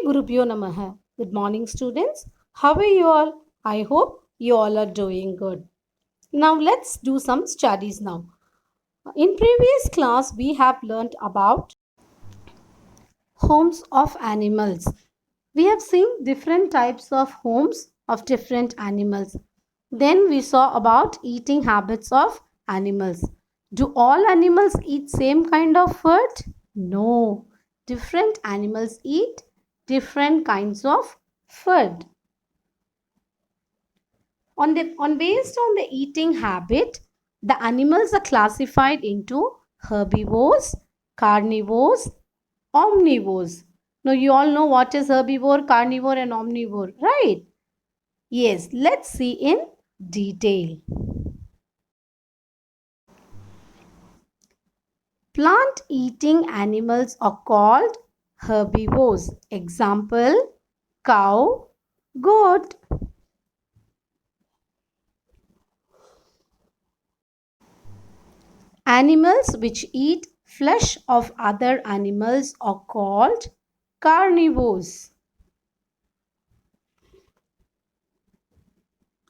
Gurubhyo Namaha. Good morning, students. How are you all? I hope you all are doing good. Now, let's do some studies now. In previous class, we have learned about homes of animals. We have seen different types of homes of different animals. Then we saw about eating habits of animals. Do all animals eat same kind of food? No. Different animals eat different kinds of food. Based on the eating habit, the animals are classified into herbivores, carnivores, omnivores. Now you all know what is herbivore, carnivore and omnivore, right? Yes, let's see in detail. Plant eating animals are called herbivores. Example, cow, goat. Animals which eat flesh of other animals are called carnivores.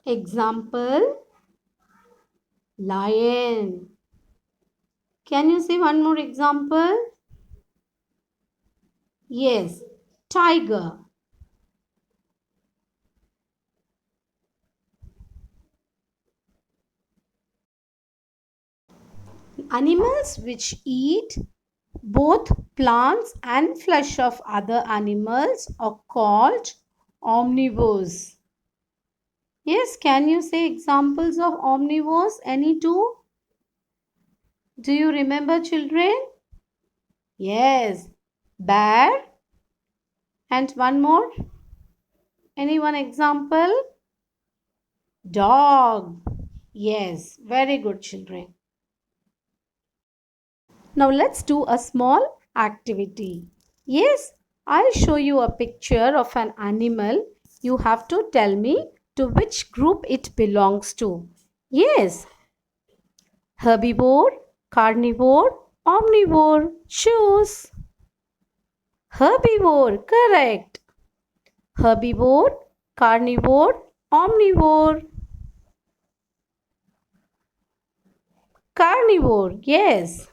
Example, lion. Can you see one more example? Yes, tiger. Animals which eat both plants and flesh of other animals are called omnivores. Yes, can you say examples of omnivores? Any two? Do you remember, children? Yes, bear and one more. Any one example? Dog. Yes, very good, children. Now let's do a small activity. Yes, I'll show you a picture of an animal. You have to tell me to which group it belongs to. Yes, herbivore, carnivore, omnivore. Choose. Herbivore, correct. Herbivore, carnivore, omnivore. Carnivore, yes.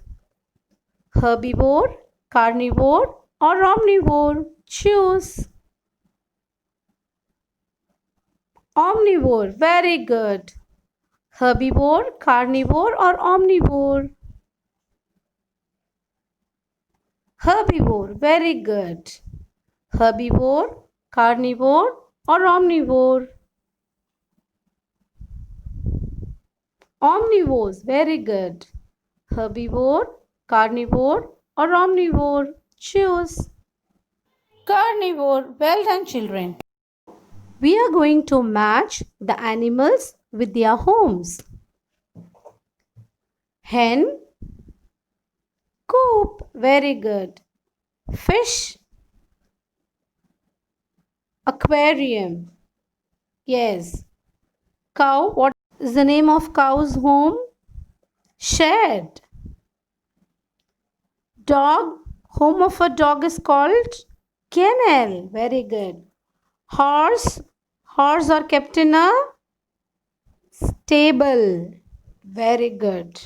Herbivore, carnivore or omnivore? Choose. Omnivore, very good. Herbivore, carnivore or omnivore? Herbivore, very good. Herbivore, carnivore or omnivore? Omnivores, very good. Herbivore, carnivore or omnivore? Choose. Carnivore, well done, children. We are going to match the animals with their homes. Hen, coop, very good. Fish, aquarium. Yes. Cow, what is the name of cow's home? Shed. Dog, home of a dog is called kennel. Very good. Horse, horse are kept in a stable. Very good.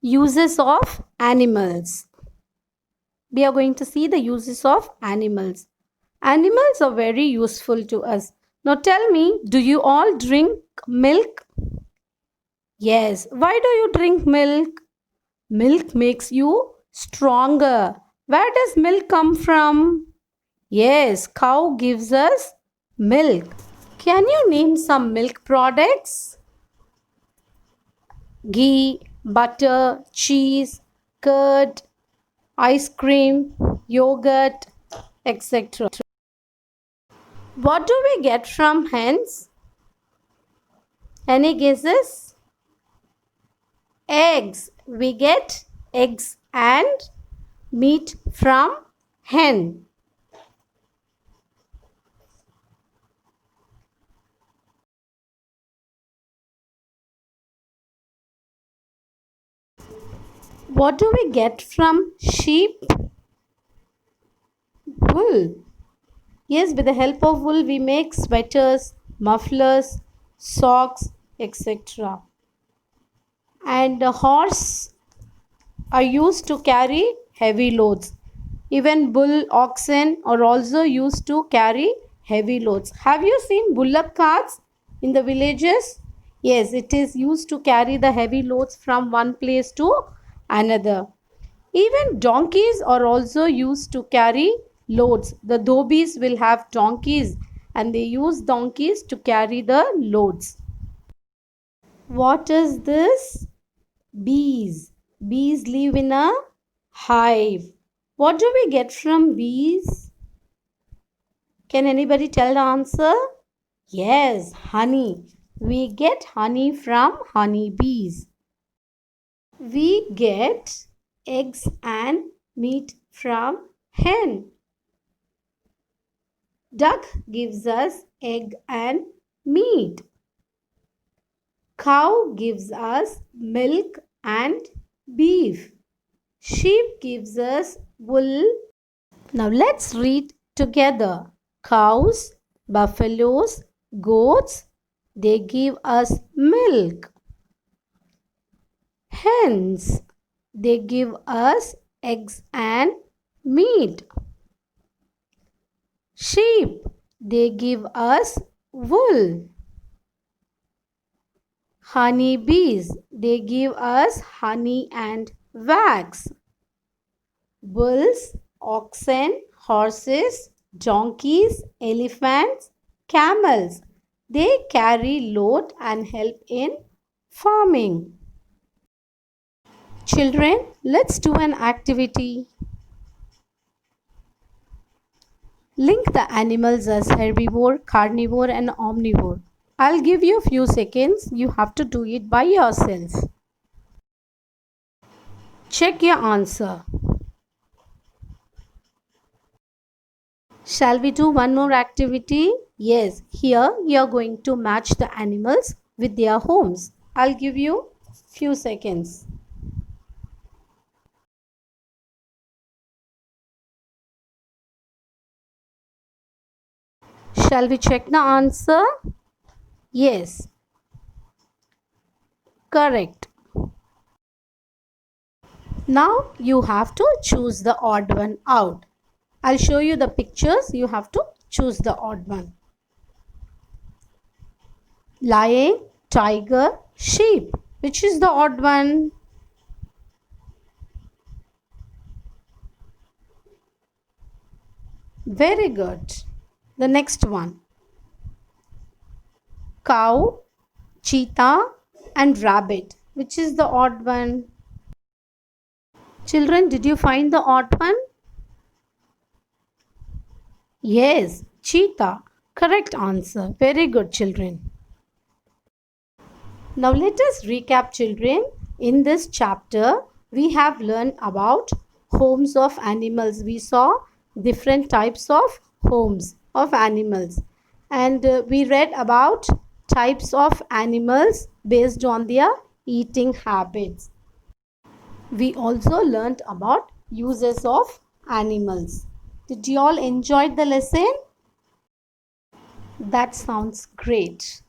Uses of animals. We are going to see the uses of animals. Animals are very useful to us. Now tell me, do you all drink milk? Yes. Why do you drink milk? Milk makes you stronger. Where does milk come from? Yes, cow gives us milk. Can you name some milk products? Ghee, butter, cheese, curd, ice cream, yogurt, etc. What do we get from hens? Any guesses? Eggs. We get eggs and meat from hen. What do we get from sheep? wool. Yes, with the help of wool, we make sweaters, mufflers, socks, etc. And the horse are used to carry heavy loads. Even bull, oxen are also used to carry heavy loads. Have you seen bullock carts in the villages? Yes, it is used to carry the heavy loads from one place to another. Even donkeys are also used to carry loads. The dhobis will have donkeys and they use donkeys to carry the loads. What is this? Bees. Bees live in a hive. What do we get from bees? Can anybody tell the answer? Yes, honey. We get honey from honey bees. We get eggs and meat from hen. Duck gives us egg and meat. Cow gives us milk and beef. Sheep gives us wool. Now let's read together. Cows, buffaloes, goats, they give us milk. Hens, they give us eggs and meat. Sheep, they give us wool. Honey bees, they give us honey and wax. Bulls, oxen, horses, donkeys, elephants, camels, they carry load and help in farming. Children, let's do an activity. Link the animals as herbivore, carnivore and omnivore. I'll give you a few seconds. You have to do it by yourself. Check your answer. Shall we do one more activity? Yes, here you are going to match the animals with their homes. I'll give you few seconds. Shall we check the answer? Yes. Correct. Now you have to choose the odd one out. I'll show you the pictures. You have to choose the odd one. Lion, tiger, sheep. Which is the odd one? Very good. The next one. Cow, cheetah and rabbit. Which is the odd one? Children, did you find the odd one? Yes, cheetah. Correct answer. Very good, children. Now let us recap, children. In this chapter, we have learned about homes of animals. We saw different types of homes of animals. And we read about types of animals based on their eating habits. We also learned about uses of animals. Did you all enjoy the lesson? That sounds great.